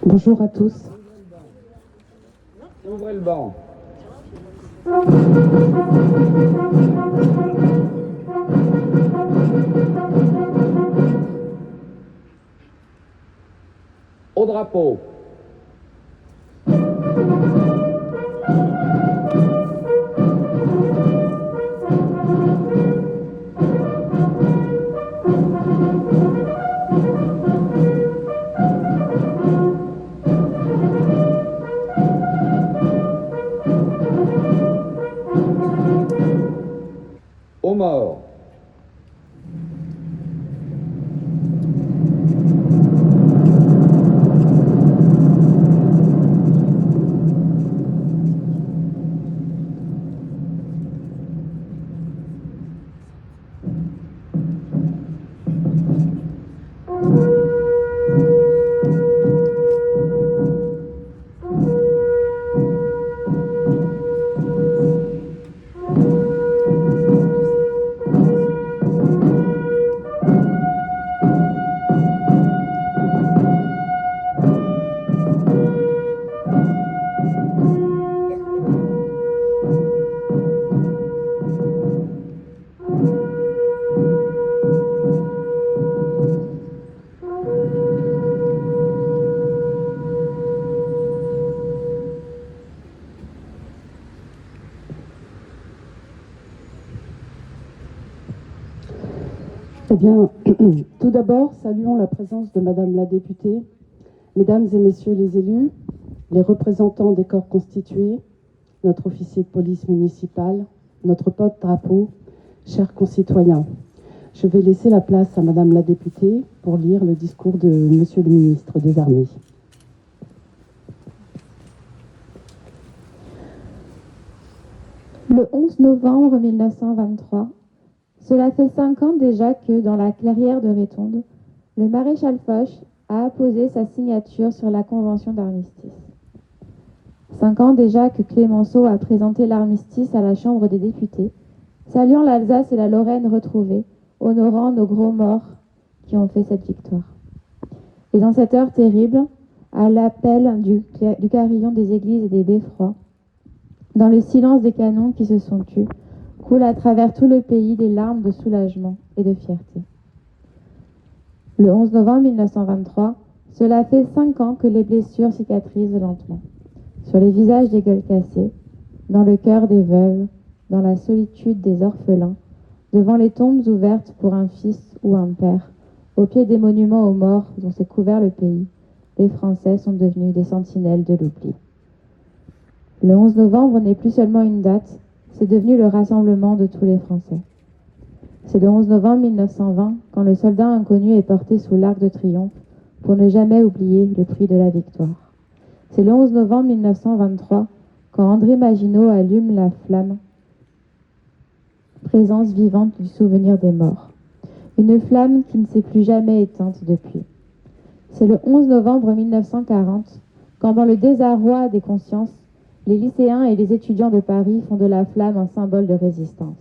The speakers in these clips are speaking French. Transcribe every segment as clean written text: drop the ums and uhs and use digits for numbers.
Bonjour à tous. Ouvrez le banc. Au drapeau. Aux morts. Eh bien, tout d'abord, saluons la présence de Madame la députée, Mesdames et Messieurs les élus, les représentants des corps constitués, notre officier de police municipale, notre porte-drapeau, chers concitoyens. Je vais laisser la place à Madame la députée pour lire le discours de Monsieur le ministre des Armées. Le 11 novembre 1923, cela fait 5 ans déjà que, dans la clairière de Rétonde, le maréchal Foch a apposé sa signature sur la convention d'armistice. 5 ans déjà que Clémenceau a présenté l'armistice à la Chambre des députés, saluant l'Alsace et la Lorraine retrouvées, honorant nos gros morts qui ont fait cette victoire. Et dans cette heure terrible, à l'appel du carillon des églises et des beffrois, dans le silence des canons qui se sont tus, coulent à travers tout le pays des larmes de soulagement et de fierté. Le 11 novembre 1923, cela fait 5 ans que les blessures cicatrisent lentement. Sur les visages des gueules cassées, dans le cœur des veuves, dans la solitude des orphelins, devant les tombes ouvertes pour un fils ou un père, au pied des monuments aux morts dont s'est couvert le pays, les Français sont devenus des sentinelles de l'oubli. Le 11 novembre n'est plus seulement une date, c'est devenu le rassemblement de tous les Français. C'est le 11 novembre 1920 quand le soldat inconnu est porté sous l'arc de triomphe pour ne jamais oublier le prix de la victoire. C'est le 11 novembre 1923 quand André Maginot allume la flamme, présence vivante du souvenir des morts. Une flamme qui ne s'est plus jamais éteinte depuis. C'est le 11 novembre 1940 quand, dans le désarroi des consciences, les lycéens et les étudiants de Paris font de la flamme un symbole de résistance.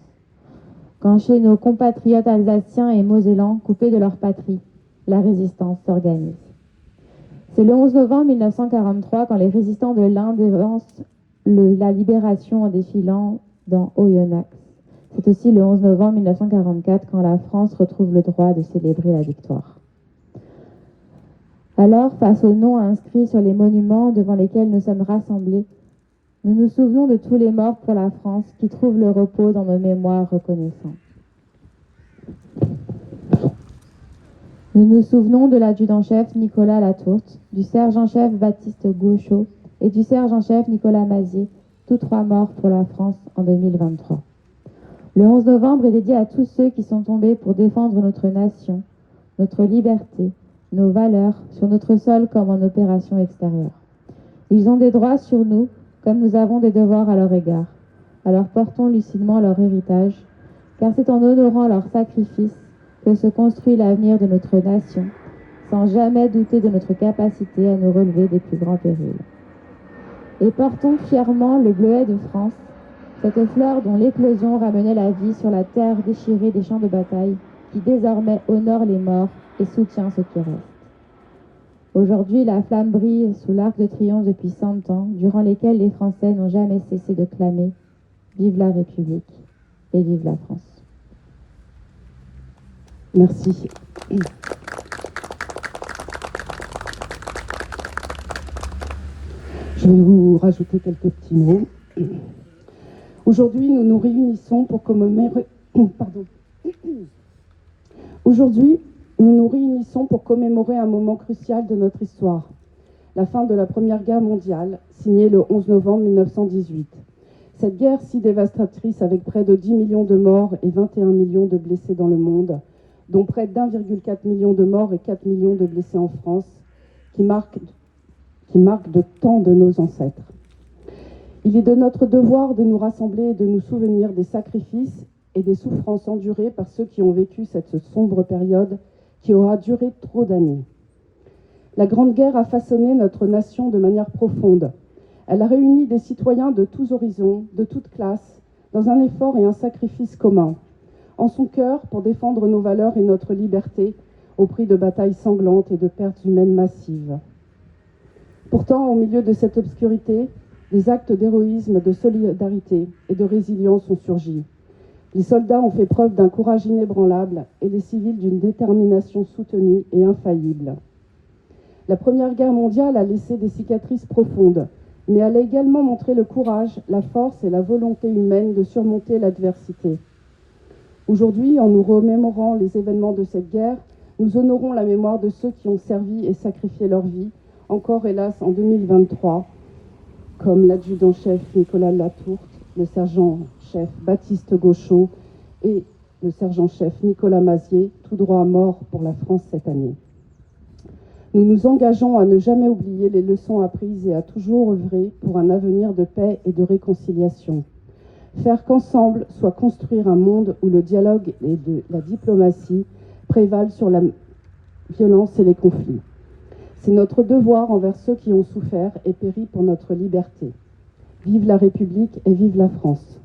Quand chez nos compatriotes alsaciens et mosellans coupés de leur patrie, la résistance s'organise. C'est le 11 novembre 1943 quand les résistants de l'Inde dévancent la libération en défilant dans Oyonnax. C'est aussi le 11 novembre 1944 quand la France retrouve le droit de célébrer la victoire. Alors, face aux noms inscrits sur les monuments devant lesquels nous sommes rassemblés, nous nous souvenons de tous les morts pour la France qui trouvent le repos dans nos mémoires reconnaissants. Nous nous souvenons de l'adjudant-chef Nicolas Latourte, du sergent-chef Baptiste Gauchot et du sergent-chef Nicolas Mazier, tous 3 morts pour la France en 2023. Le 11 novembre est dédié à tous ceux qui sont tombés pour défendre notre nation, notre liberté, nos valeurs, sur notre sol comme en opération extérieure. Ils ont des droits sur nous, comme nous avons des devoirs à leur égard. Alors portons lucidement leur héritage, car c'est en honorant leur sacrifice que se construit l'avenir de notre nation, sans jamais douter de notre capacité à nous relever des plus grands périls. Et portons fièrement le bleuet de France, cette fleur dont l'éclosion ramenait la vie sur la terre déchirée des champs de bataille, qui désormais honore les morts et soutient ce qui reste. Aujourd'hui, la flamme brille sous l'Arc de Triomphe depuis 100 ans, durant lesquels les Français n'ont jamais cessé de clamer « Vive la République et vive la France ». Merci. Je vais vous rajouter quelques petits mots. Aujourd'hui, nous nous réunissons pour commémorer... Pardon. Aujourd'hui, nous nous réunissons pour commémorer un moment crucial de notre histoire, la fin de la Première Guerre mondiale, signée le 11 novembre 1918. Cette guerre si dévastatrice, avec près de 10 millions de morts et 21 millions de blessés dans le monde, dont près d'1,4 million de morts et 4 millions de blessés en France, qui marque de tant de nos ancêtres. Il est de notre devoir de nous rassembler et de nous souvenir des sacrifices et des souffrances endurées par ceux qui ont vécu cette sombre période qui aura duré trop d'années. La Grande Guerre a façonné notre nation de manière profonde. Elle a réuni des citoyens de tous horizons, de toutes classes, dans un effort et un sacrifice commun, en son cœur pour défendre nos valeurs et notre liberté au prix de batailles sanglantes et de pertes humaines massives. Pourtant, au milieu de cette obscurité, des actes d'héroïsme, de solidarité et de résilience ont surgi. Les soldats ont fait preuve d'un courage inébranlable et les civils d'une détermination soutenue et infaillible. La Première Guerre mondiale a laissé des cicatrices profondes, mais elle a également montré le courage, la force et la volonté humaine de surmonter l'adversité. Aujourd'hui, en nous remémorant les événements de cette guerre, nous honorons la mémoire de ceux qui ont servi et sacrifié leur vie, encore hélas en 2023, comme l'adjudant-chef Nicolas Latourte, le sergent-chef Baptiste Gauchot et le sergent-chef Nicolas Mazier, tout droit mort pour la France cette année. Nous nous engageons à ne jamais oublier les leçons apprises et à toujours œuvrer pour un avenir de paix et de réconciliation. Faire qu'ensemble soit construire un monde où le dialogue et la diplomatie prévalent sur la violence et les conflits. C'est notre devoir envers ceux qui ont souffert et péri pour notre liberté. Vive la République et vive la France.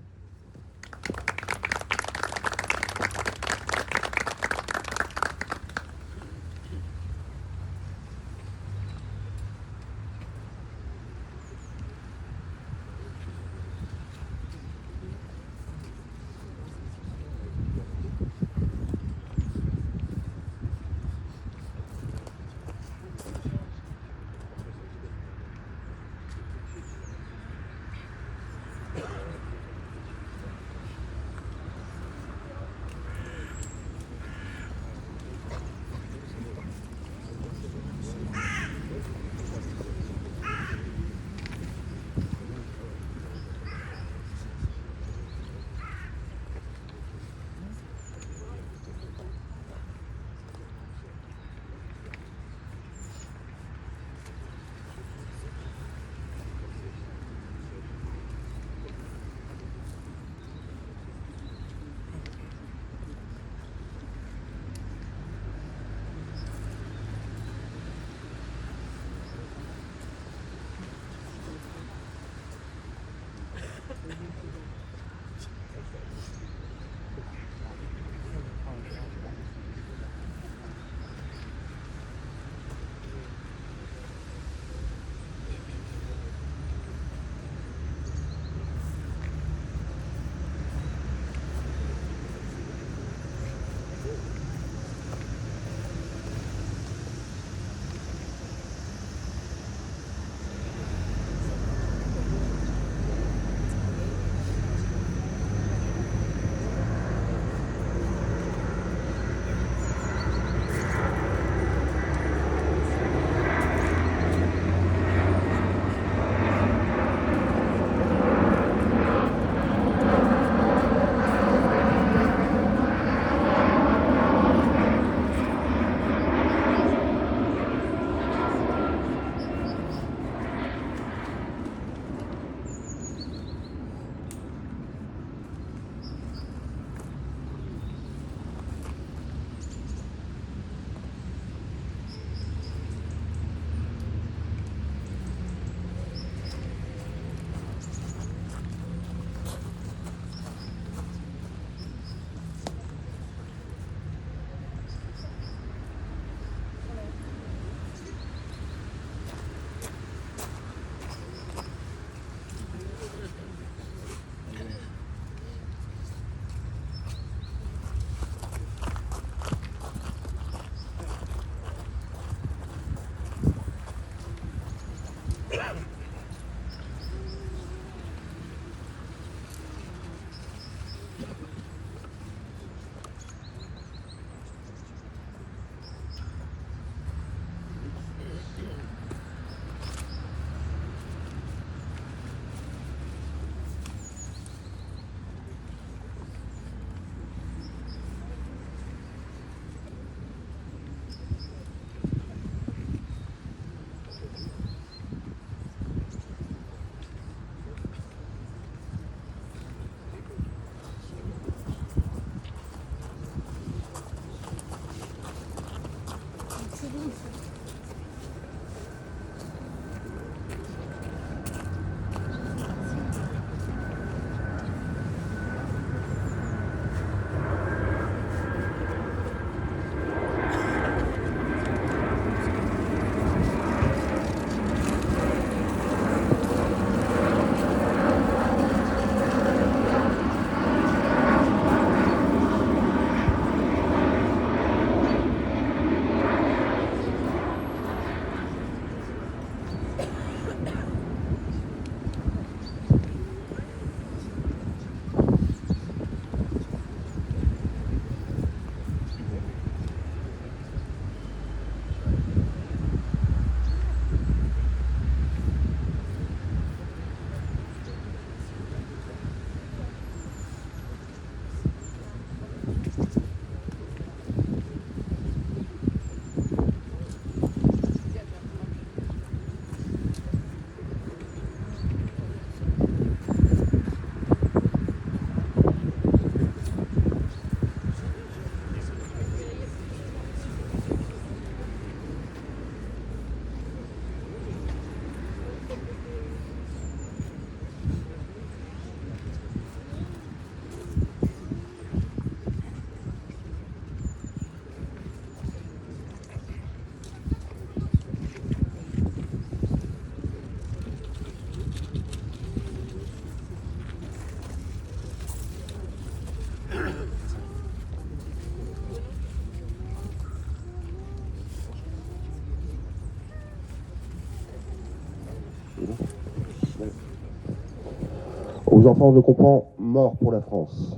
Aux enfants de Compans, mort pour la France.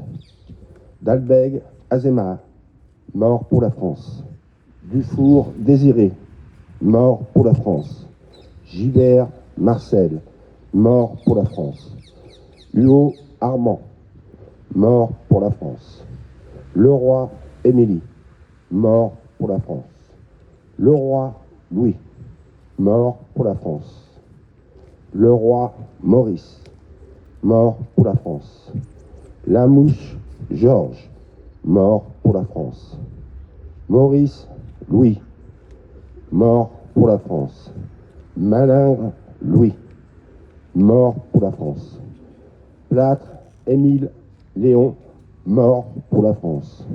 Dalbeg, Azéma, mort pour la France. Dufour, Désiré, mort pour la France. Gibert, Marcel, mort pour la France. Huot, Armand, mort pour la France. Leroy, Émilie, mort pour la France. Leroy, Louis, mort pour la France. Leroy, Maurice, mort pour la France. Lamouche, Georges, mort pour la France. Maurice, Louis, mort pour la France. Malingre, Louis, mort pour la France. Plâtre, Émile, Léon, mort pour la France.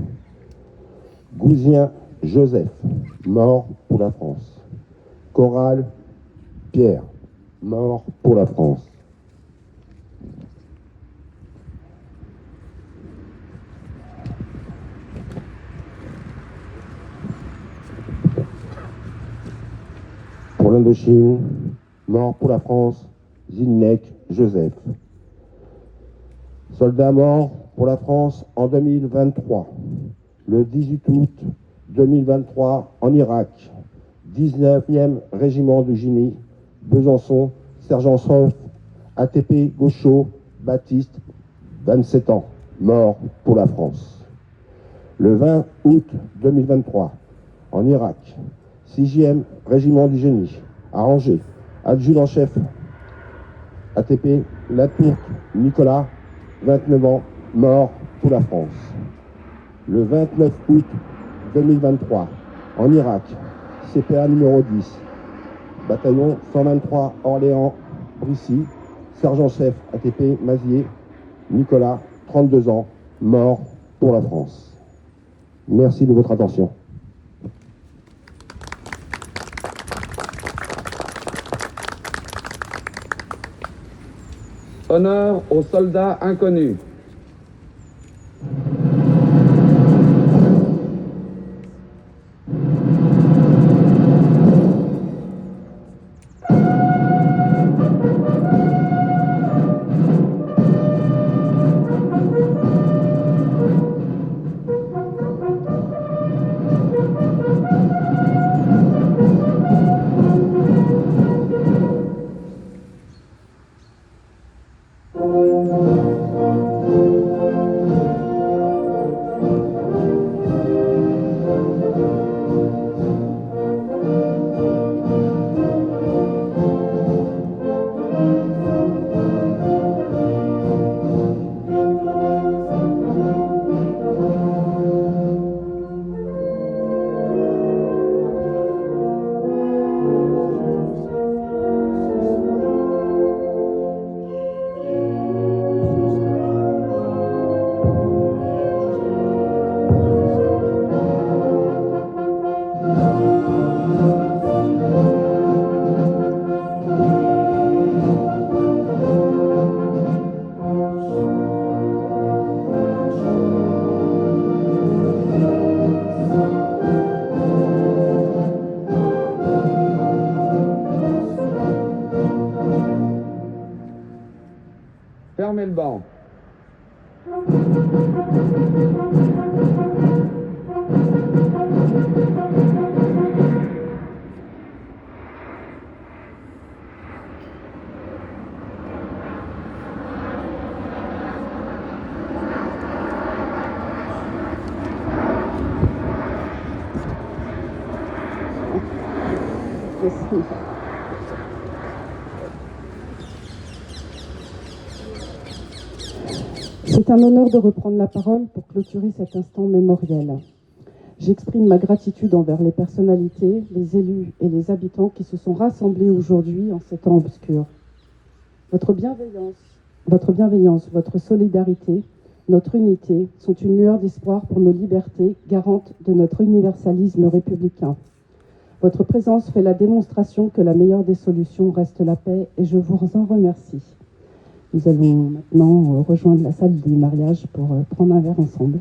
Gouzien, Joseph, mort pour la France. Corral, Pierre, mort pour la France. Pour l'Indochine, mort pour la France, Zilnek, Joseph. Soldats morts pour la France en 2023. Le 18 août 2023 en Irak, 19e régiment du génie, Besançon, sergent Sof, ATP Gaucho, Baptiste, 27 ans, mort pour la France. Le 20 août 2023 en Irak, 6e régiment du génie, à Angers, adjudant-chef, ATP Latour, Nicolas, 29 ans, mort pour la France. Le 29 août 2023, en Irak, CPA numéro 10, bataillon 123 Orléans, Brissy, sergent-chef ATP Mazier, Nicolas, 32 ans, mort pour la France. Merci de votre attention. Honneur aux soldats inconnus. Merci. C'est un honneur de reprendre la parole pour clôturer cet instant mémoriel. J'exprime ma gratitude envers les personnalités, les élus et les habitants qui se sont rassemblés aujourd'hui en ces temps obscurs. Votre bienveillance, votre solidarité, notre unité sont une lueur d'espoir pour nos libertés, garantes de notre universalisme républicain. Votre présence fait la démonstration que la meilleure des solutions reste la paix et je vous en remercie. Nous allons maintenant rejoindre la salle des mariages pour prendre un verre ensemble.